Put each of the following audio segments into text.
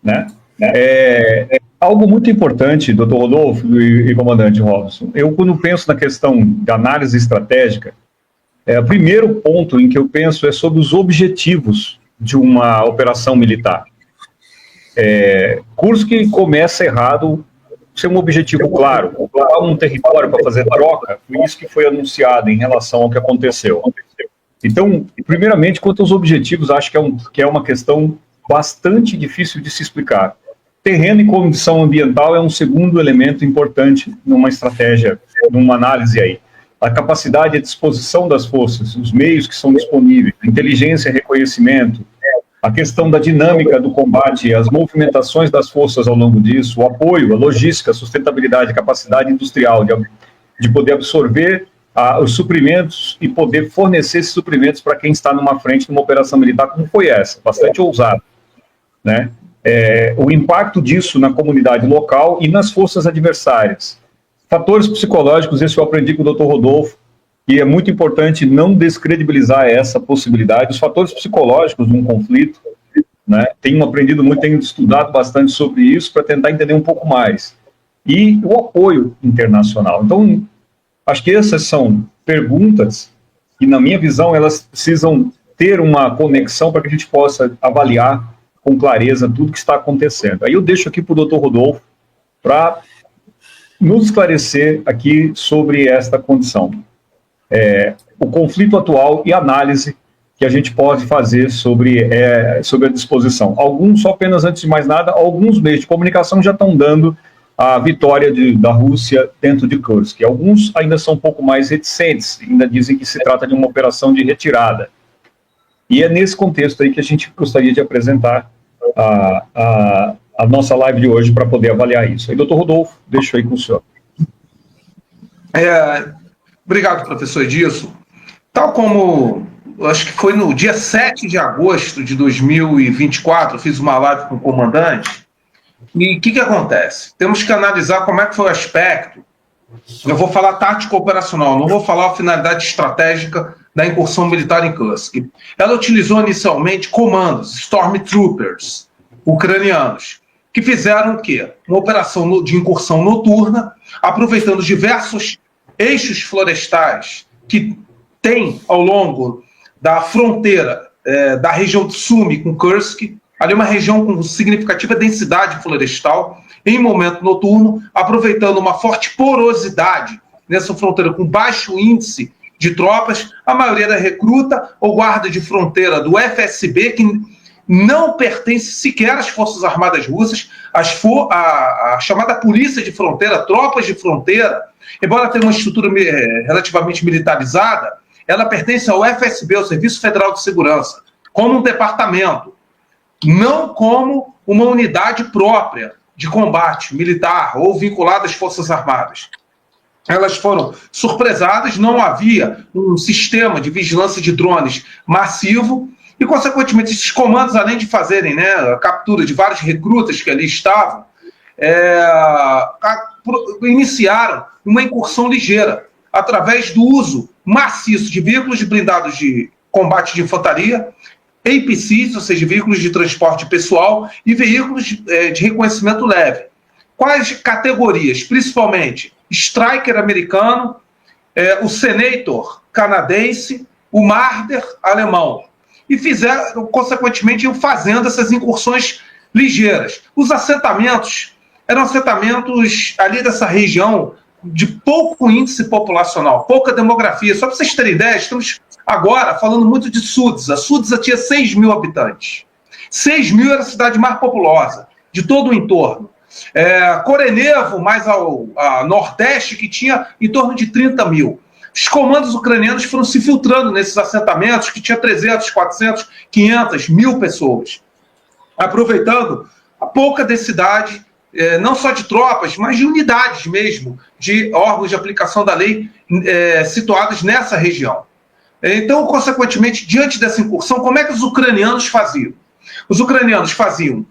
né? Algo muito importante, doutor Rodolfo e comandante Robson, eu quando penso na questão de análise estratégica, o primeiro ponto em que eu penso é sobre os objetivos de uma operação militar. Kursk começa errado, sem um objetivo claro, ocupar um território para fazer troca, foi isso que foi anunciado em relação ao que aconteceu. Então, primeiramente, quanto aos objetivos, acho que é uma questão bastante difícil de se explicar. Terreno e condição ambiental é um segundo elemento importante numa estratégia, numa análise aí. A capacidade e a disposição das forças, os meios que são disponíveis, a inteligência e reconhecimento, a questão da dinâmica do combate, as movimentações das forças ao longo disso, o apoio, a logística, a sustentabilidade, a capacidade industrial de poder absorver os suprimentos e poder fornecer esses suprimentos para quem está numa frente, numa operação militar como foi essa, bastante ousada, né? O impacto disso na comunidade local e nas forças adversárias. Fatores psicológicos, esse eu aprendi com o Dr. Rodolfo, e é muito importante não descredibilizar essa possibilidade. Os fatores psicológicos de um conflito, né, tenho aprendido muito, tenho estudado bastante sobre isso para tentar entender um pouco mais. E o apoio internacional. Então, acho que essas são perguntas que, na minha visão, elas precisam ter uma conexão para que a gente possa avaliar com clareza tudo que está acontecendo. Aí eu deixo aqui para o Dr. Rodolfo para nos esclarecer aqui sobre esta condição. O conflito atual e a análise que a gente pode fazer sobre a disposição. Alguns, só apenas antes de mais nada, alguns meios de comunicação já estão dando a vitória da Rússia dentro de Kursk. Alguns ainda são um pouco mais reticentes, ainda dizem que se trata de uma operação de retirada. E é nesse contexto aí que a gente gostaria de apresentar a nossa live de hoje para poder avaliar isso. Aí, doutor Rodolfo, deixo aí com o senhor. Obrigado, professor Edilson. Tal como, acho que foi no dia 7 de agosto de 2024, eu fiz uma live com o comandante, e o que acontece? Temos que analisar como é que foi o aspecto. Eu vou falar tático operacional, não vou falar a finalidade estratégica da incursão militar em Kursk. Ela utilizou inicialmente comandos, Stormtroopers, ucranianos, que fizeram o quê? Uma operação de incursão noturna, aproveitando diversos eixos florestais que tem ao longo da fronteira da região de Sumy com Kursk, ali uma região com significativa densidade florestal, em momento noturno, aproveitando uma forte porosidade nessa fronteira com baixo índice de tropas, a maioria era recruta ou guarda de fronteira do FSB, que não pertence sequer às Forças Armadas Russas, a chamada Polícia de Fronteira, tropas de fronteira, embora tenha uma estrutura relativamente militarizada, ela pertence ao FSB, ao Serviço Federal de Segurança, como um departamento, não como uma unidade própria de combate militar ou vinculada às Forças Armadas. Elas foram surpresadas, não havia um sistema de vigilância de drones massivo e, consequentemente, esses comandos, além de fazerem a captura de vários recrutas que ali estavam, iniciaram uma incursão ligeira através do uso maciço de veículos blindados de combate de infantaria, APCs, ou seja, veículos de transporte pessoal e veículos de reconhecimento leve. Quais categorias? Principalmente Striker americano, o Senator canadense, o Marder alemão. E fizeram, consequentemente, iam fazendo essas incursões ligeiras. Os assentamentos eram assentamentos ali dessa região de pouco índice populacional, pouca demografia. Só para vocês terem ideia, estamos agora falando muito de Sudza. Sudza tinha 6 mil habitantes. 6 mil era a cidade mais populosa de todo o entorno. Korenevo, mais ao nordeste, que tinha em torno de 30 mil. Os comandos ucranianos foram se filtrando nesses assentamentos, que tinha 300, 400, 500, 1000 pessoas, aproveitando a pouca densidade, não só de tropas, mas de unidades mesmo, de órgãos de aplicação da lei situados nessa região. Então, consequentemente, diante dessa incursão, como é que os ucranianos faziam? Os ucranianos faziam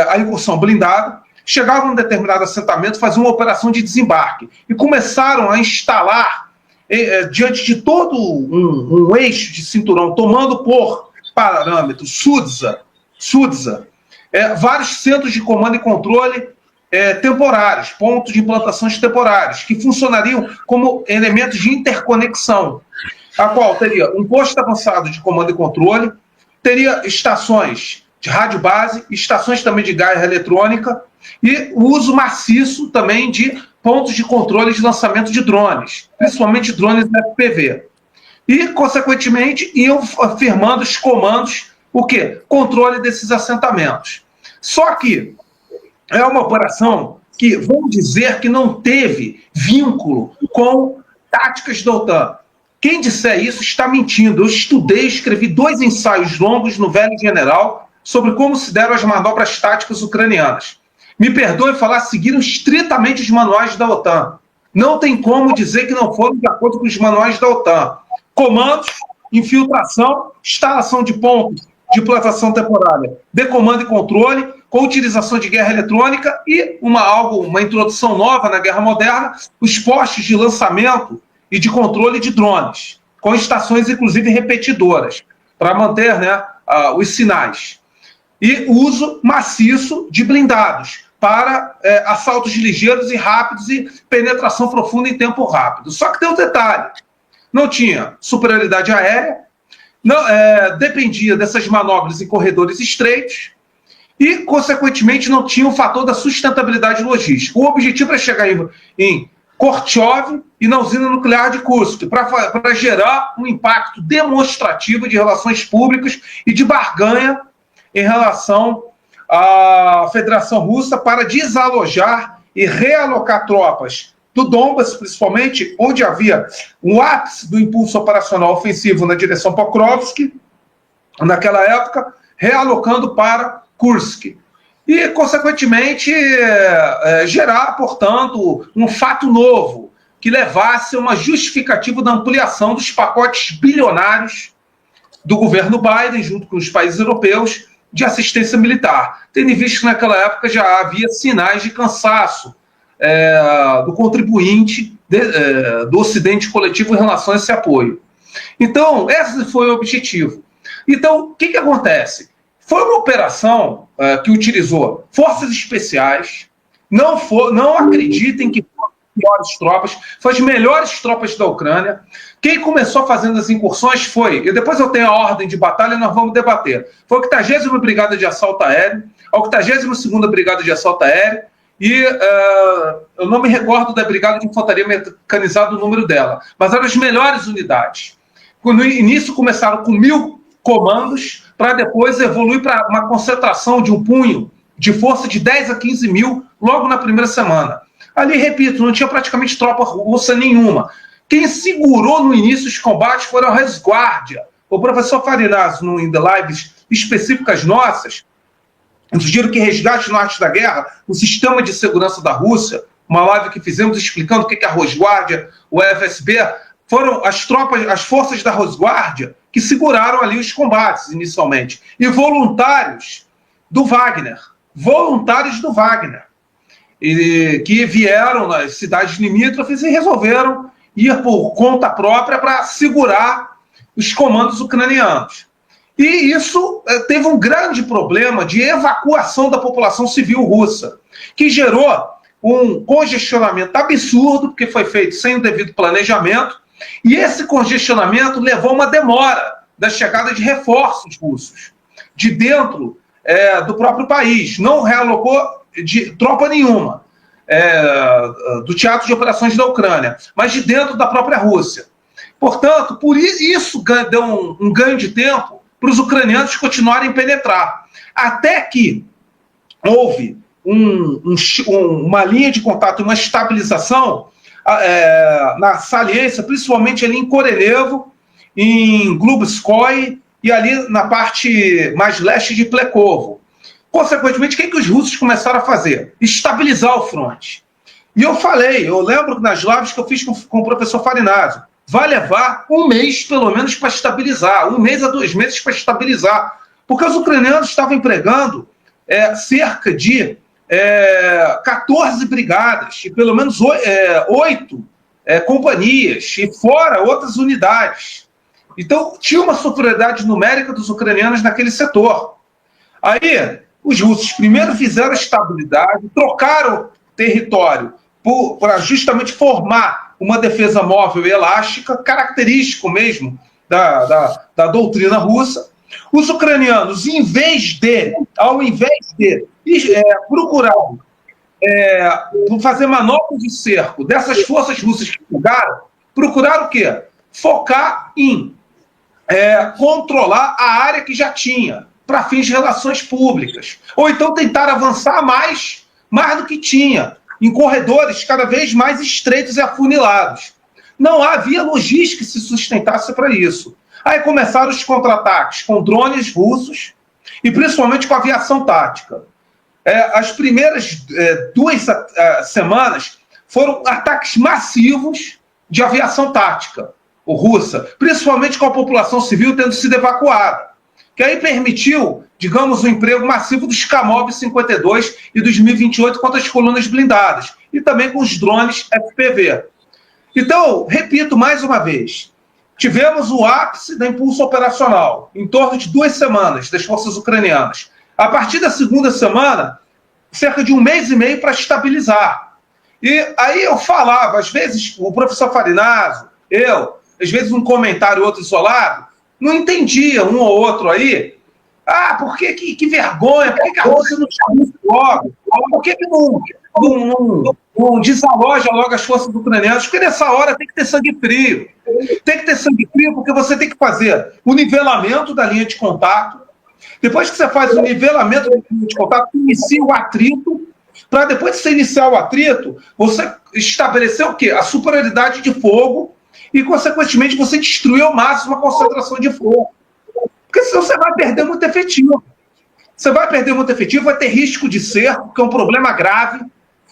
a incursão blindada, chegavam a um determinado assentamento, faziam uma operação de desembarque e começaram a instalar, diante de todo um eixo de cinturão, tomando por parâmetro Sudza, vários centros de comando e controle temporários, pontos de implantações temporários, que funcionariam como elementos de interconexão, a qual teria um posto avançado de comando e controle, teria estações de rádio base, estações também de guerra eletrônica e o uso maciço também de pontos de controle de lançamento de drones, principalmente drones FPV. E, consequentemente, iam firmando os comandos, o quê? Controle desses assentamentos. Só que é uma operação que, vamos dizer, que não teve vínculo com táticas da OTAN. Quem disser isso está mentindo. Eu estudei, escrevi 2 ensaios longos no Velho General sobre como se deram as manobras táticas ucranianas. Me perdoe falar, seguiram estritamente os manuais da OTAN. Não tem como dizer que não foram de acordo com os manuais da OTAN. Comandos, infiltração, instalação de pontos de plantação temporária de comando e controle, com utilização de guerra eletrônica e uma introdução nova na guerra moderna, os postos de lançamento e de controle de drones, com estações, inclusive, repetidoras, para manter, né, os sinais. E uso maciço de blindados para assaltos ligeiros e rápidos e penetração profunda em tempo rápido. Só que tem um detalhe. Não tinha superioridade aérea, não, dependia dessas manobras em corredores estreitos e, consequentemente, não tinha o fator da sustentabilidade logística. O objetivo era chegar em Korchov e na usina nuclear de Kursk, para gerar um impacto demonstrativo de relações públicas e de barganha em relação à Federação Russa para desalojar e realocar tropas do Donbas, principalmente, onde havia um ápice do impulso operacional ofensivo na direção Pokrovsk, naquela época, realocando para Kursk. E, consequentemente, gerar, portanto, um fato novo que levasse a uma justificativa da ampliação dos pacotes bilionários do governo Biden, junto com os países europeus, de assistência militar. Tendo visto que naquela época já havia sinais de cansaço do contribuinte do Ocidente coletivo em relação a esse apoio. Então, esse foi o objetivo. Então, o que acontece? Foi uma operação que utilizou forças especiais, não acreditem que foram as piores tropas, foram as melhores tropas da Ucrânia. Quem começou fazendo as incursões foi, e depois eu tenho a ordem de batalha, nós vamos debater, foi a 80ª Brigada de Assalto Aéreo, a 82ª Brigada de Assalto Aéreo, e eu não me recordo da Brigada de Infantaria Mecanizada, o número dela, mas eram as melhores unidades. No início começaram com 1.000 comandos, para depois evoluir para uma concentração de um punho de força de 10 a 15 mil logo na primeira semana. Ali, repito, não tinha praticamente tropa russa nenhuma. Quem segurou no início os combates foram a Resguardia. O professor Farinazzo, em lives específicas nossas, eu sugiro que resgate no Arte da Guerra, o sistema de segurança da Rússia, uma live que fizemos explicando o que é a Rosguardia, o FSB, foram as forças da Rosguardia que seguraram ali os combates inicialmente. E voluntários do Wagner, que vieram nas cidades limítrofes e resolveram ir por conta própria para segurar os comandos ucranianos. E isso teve um grande problema de evacuação da população civil russa, que gerou um congestionamento absurdo, porque foi feito sem o devido planejamento, e esse congestionamento levou a uma demora da chegada de reforços russos, de dentro do próprio país. Não realocou de tropa nenhuma do Teatro de Operações da Ucrânia, mas de dentro da própria Rússia. Portanto, por isso deu um ganho de tempo para os ucranianos continuarem a penetrar. Até que houve uma linha de contato, uma estabilização na saliência, principalmente ali em Korelevo, em Glubskoye e ali na parte mais leste de Plekovo. Consequentemente, o que os russos começaram a fazer? Estabilizar o fronte. E eu lembro nas lives que eu fiz com o professor Farinazzo, vai levar um mês, pelo menos, para estabilizar, 1 mês a 2 meses para estabilizar, porque os ucranianos estavam empregando cerca de 14 brigadas, e pelo menos 8 companhias, e fora outras unidades. Então, tinha uma superioridade numérica dos ucranianos naquele setor. Aí, os russos primeiro fizeram estabilidade, trocaram território para justamente formar uma defesa móvel e elástica, característico mesmo da doutrina russa. Os ucranianos, ao invés de procurar fazer manobras de cerco dessas forças russas que chegaram, procuraram o quê? Focar em controlar a área que já tinha, para fins de relações públicas. Ou então tentar avançar mais do que tinha, em corredores cada vez mais estreitos e afunilados. Não havia logística que se sustentasse para isso. Aí começaram os contra-ataques com drones russos e principalmente com aviação tática. As primeiras 2 semanas foram ataques massivos de aviação tática russa, principalmente com a população civil tendo sido evacuada, que aí permitiu, digamos, o emprego massivo dos Kamov 52 e dos Mi-28 contra as colunas blindadas, e também com os drones FPV. Então, repito mais uma vez, tivemos o ápice da impulso operacional, em torno de 2 semanas, das forças ucranianas. A partir da segunda semana, cerca de 1 mês e meio para estabilizar. E aí eu falava, às vezes, o professor Farinazzo, às vezes um comentário outro isolado, não entendia um ou outro aí. Por que vergonha? Por que a Rússia não chama isso logo? Por que não desaloja logo as forças ucranianas? Porque nessa hora tem que ter sangue frio. Tem que ter sangue frio porque você tem que fazer o nivelamento da linha de contato. Depois que você faz o nivelamento da linha de contato, inicia o atrito. Para depois de você iniciar o atrito, você estabelecer o quê? A superioridade de fogo e, consequentemente, você destruir ao máximo a concentração de fogo. Porque senão você vai perder muito efetivo. Você vai perder muito efetivo, vai ter risco de cerco, que é um problema grave.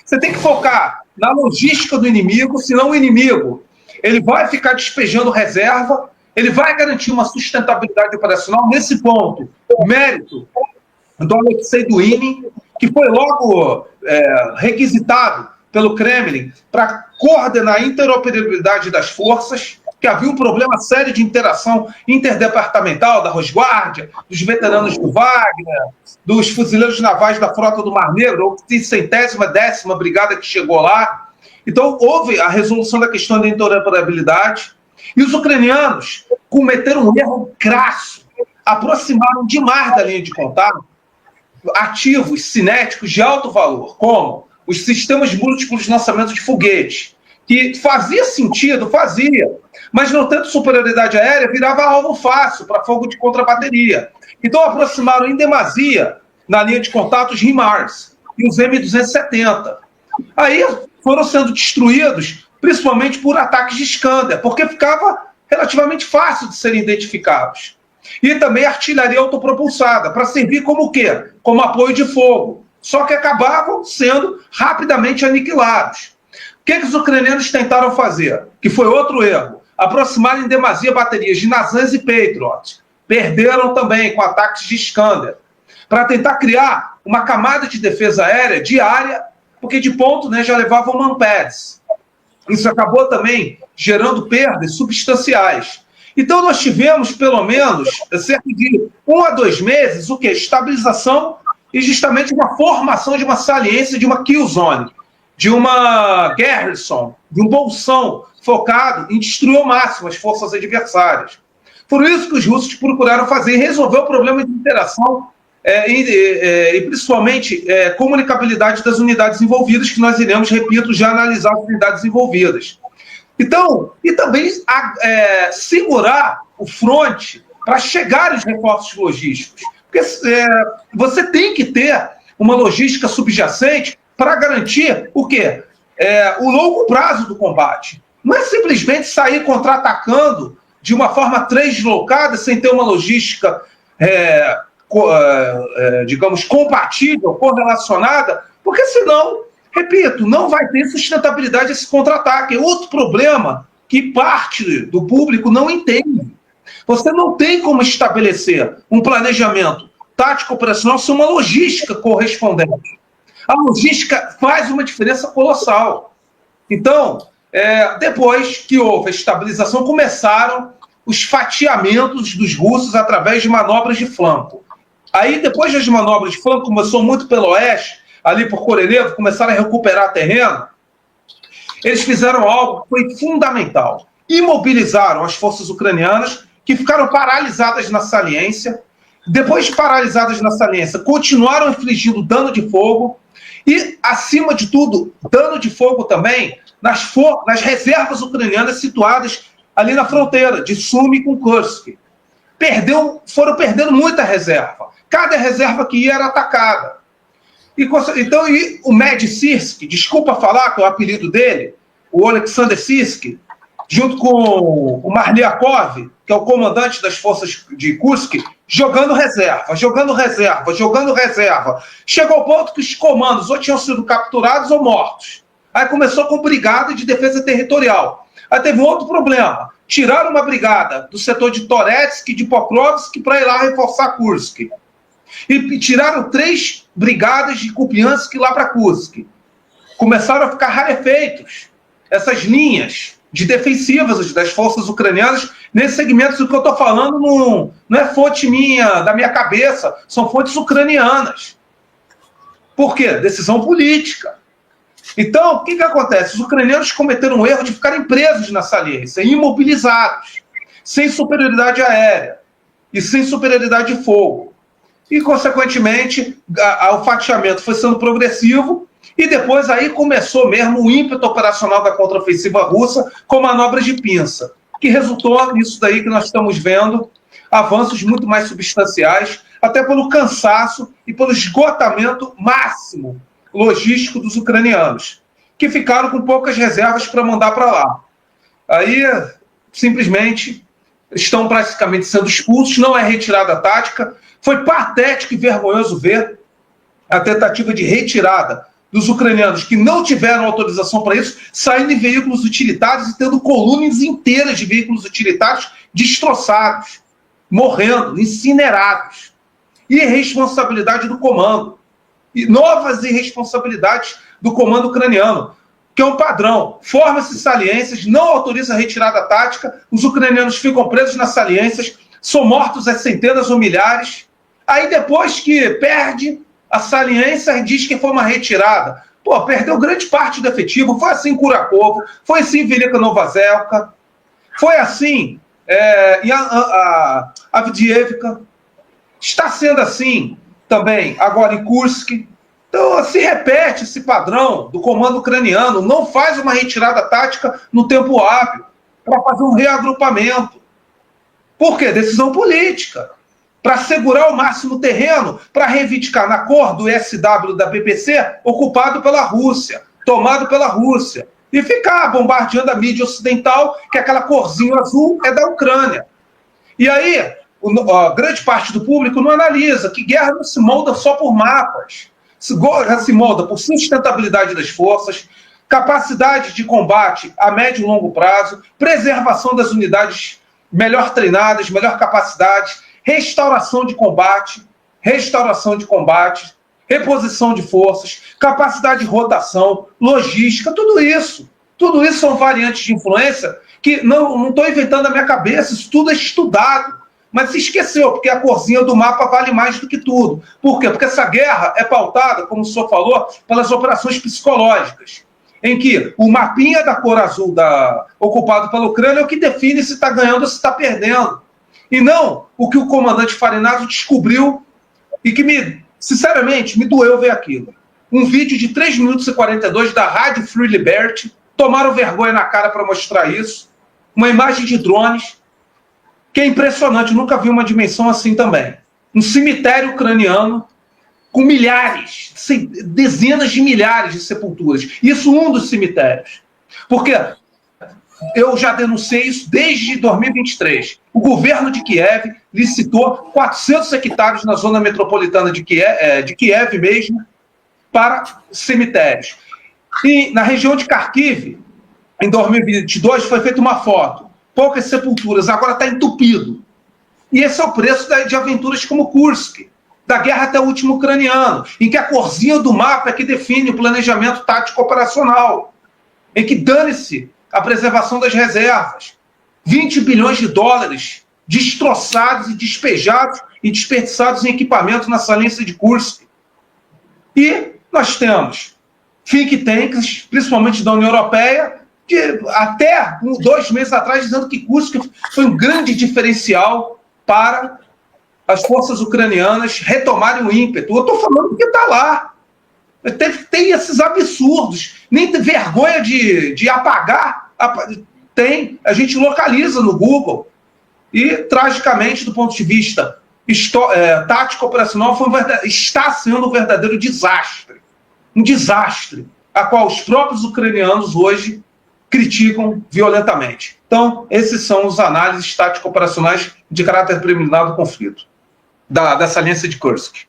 Você tem que focar na logística do inimigo, senão o inimigo ele vai ficar despejando reserva, ele vai garantir uma sustentabilidade operacional. Nesse ponto, o mérito do Alexei Duinin, que foi logo requisitado pelo Kremlin para coordenar a interoperabilidade das forças, que havia um problema sério de interação interdepartamental da Rosguardia, dos veteranos do Wagner, dos fuzileiros navais da Frota do Mar Negro, ou 110ª Brigada que chegou lá. Então, houve a resolução da questão da interoperabilidade, e os ucranianos cometeram um erro crasso, aproximaram demais da linha de contato ativos cinéticos de alto valor, como os sistemas múltiplos de lançamento de foguetes, que fazia sentido, mas não tendo superioridade aérea, virava alvo fácil para fogo de contrabateria. Então aproximaram em demasia na linha de contato os HIMARS e os M270. Aí foram sendo destruídos, principalmente por ataques de Iskander, porque ficava relativamente fácil de serem identificados. E também artilharia autopropulsada, para servir como o quê? Como apoio de fogo. Só que acabavam sendo rapidamente aniquilados. O que os ucranianos tentaram fazer? Que foi outro erro. Aproximaram em demasia baterias de Nazans e Patriot. Perderam também com ataques de Iskander. Para tentar criar uma camada de defesa aérea diária, porque de ponto já levavam manpads. Isso acabou também gerando perdas substanciais. Então nós tivemos, pelo menos, cerca de 1 a 2 meses, o quê? Estabilização e justamente uma formação de uma saliência, de uma kill zone, de uma garrison, de um bolsão focado em destruir ao máximo as forças adversárias. Por isso que os russos procuraram fazer, resolver o problema de interação e principalmente comunicabilidade das unidades envolvidas, que nós iremos, repito, já analisar as unidades envolvidas. Então, e também segurar o fronte para chegar os reforços logísticos. Porque você tem que ter uma logística subjacente para garantir o quê? O longo prazo do combate. Não é simplesmente sair contra-atacando de uma forma translocada, sem ter uma logística, digamos, compatível, correlacionada, porque senão, repito, não vai ter sustentabilidade esse contra-ataque. É outro problema que parte do público não entende. Você não tem como estabelecer um planejamento tático operacional sem uma logística correspondente. A logística faz uma diferença colossal. Então, depois que houve a estabilização, começaram os fatiamentos dos russos através de manobras de flanco. Aí, depois das manobras de flanco, começou muito pelo oeste, ali por Korolev, começaram a recuperar terreno. Eles fizeram algo que foi fundamental. Imobilizaram as forças ucranianas, que ficaram paralisadas na saliência. Depois de paralisadas na saliência, continuaram infligindo dano de fogo e, acima de tudo, dano de fogo também nas reservas ucranianas situadas ali na fronteira de Sumy com Kursk. Foram perdendo muita reserva. Cada reserva que ia era atacada. Então, o Med Sirsk, desculpa falar, que é o apelido dele, o Alexander Sirsk, junto com o Marliakov, que é o comandante das forças de Kursk, jogando reserva. Chegou ao ponto que os comandos ou tinham sido capturados ou mortos. Aí começou com brigada de defesa territorial. Aí teve um outro problema. Tiraram uma brigada do setor de Toretsk e de Pokrovsk para ir lá reforçar Kursk. E tiraram 3 brigadas de Kupiansk lá para Kursk. Começaram a ficar rarefeitos essas linhas de defensivas das forças ucranianas nesses segmentos. O que eu estou falando não é fonte minha, da minha cabeça, são fontes ucranianas. Por quê? Decisão política. Então, o que acontece? Os ucranianos cometeram o erro de ficarem presos na saliência, imobilizados, sem superioridade aérea e sem superioridade de fogo. E, consequentemente, o fatiamento foi sendo progressivo e depois aí começou mesmo o ímpeto operacional da contraofensiva russa com manobras de pinça, que resultou nisso daí que nós estamos vendo, avanços muito mais substanciais, até pelo cansaço e pelo esgotamento máximo logístico dos ucranianos, que ficaram com poucas reservas para mandar para lá. Aí, simplesmente, estão praticamente sendo expulsos, não é retirada tática. Foi patético e vergonhoso ver a tentativa de retirada dos ucranianos que não tiveram autorização para isso, saindo em veículos utilitários e tendo colunas inteiras de veículos utilitários destroçados, morrendo, incinerados. E irresponsabilidade do comando. E novas irresponsabilidades do comando ucraniano, que é um padrão. Forma-se saliências, não autoriza a retirada tática, os ucranianos ficam presos nas saliências, são mortos a centenas ou milhares. Aí depois que perde a saliência, diz que foi uma retirada. Pô, perdeu grande parte do efetivo. Foi assim em Kurakovo, foi assim em Velika Novoselka, foi assim em Avdiivka, está sendo assim também agora em Kursk. Então se repete esse padrão do comando ucraniano, não faz uma retirada tática no tempo hábil para fazer um reagrupamento. Por quê? Decisão política. Para segurar ao máximo terreno, para reivindicar na cor do SW da BBC, ocupado pela Rússia, tomado pela Rússia, e ficar bombardeando a mídia ocidental, que aquela corzinha azul é da Ucrânia. E aí, a grande parte do público não analisa que guerra não se molda só por mapas, guerra se molda por sustentabilidade das forças, capacidade de combate a médio e longo prazo, preservação das unidades melhor treinadas, melhor capacidade, restauração de combate, reposição de forças, capacidade de rotação, logística, tudo isso são variantes de influência que não estou inventando na minha cabeça, isso tudo é estudado, mas se esqueceu, porque a corzinha do mapa vale mais do que tudo. Por quê? Porque essa guerra é pautada, como o senhor falou, pelas operações psicológicas, em que o mapinha da cor azul ocupado pela Ucrânia é o que define se está ganhando ou se está perdendo. E não o que o comandante Farinazzo descobriu e que, sinceramente, me doeu ver aquilo. Um vídeo de 3 minutos e 42 da Rádio Free Liberty, tomaram vergonha na cara para mostrar isso. Uma imagem de drones, que é impressionante, nunca vi uma dimensão assim também. Um cemitério ucraniano com milhares, dezenas de milhares de sepulturas. Isso um dos cemitérios. Porque eu já denunciei isso desde 2023. O governo de Kiev licitou 400 hectares na zona metropolitana de Kiev mesmo, para cemitérios. E na região de Kharkiv, em 2022, foi feita uma foto. Poucas sepulturas, agora está entupido. E esse é o preço de aventuras como Kursk, da guerra até o último ucraniano, em que a corzinha do mapa é que define o planejamento tático operacional, em que dane-se a preservação das reservas. 20 bilhões de dólares destroçados e despejados e desperdiçados em equipamento na saliência de Kursk. E nós temos think tanks, principalmente da União Europeia, que até 2 meses atrás dizendo que Kursk foi um grande diferencial para as forças ucranianas retomarem o ímpeto. Eu estou falando porque está lá. Tem esses absurdos. Nem tem vergonha de apagar. Tem. A gente localiza no Google. E, tragicamente, do ponto de vista tático operacional, está sendo um verdadeiro desastre. Um desastre, a qual os próprios ucranianos hoje criticam violentamente. Então, esses são os análises tático-operacionais de caráter preliminar do conflito, dessa aliança de Kursk.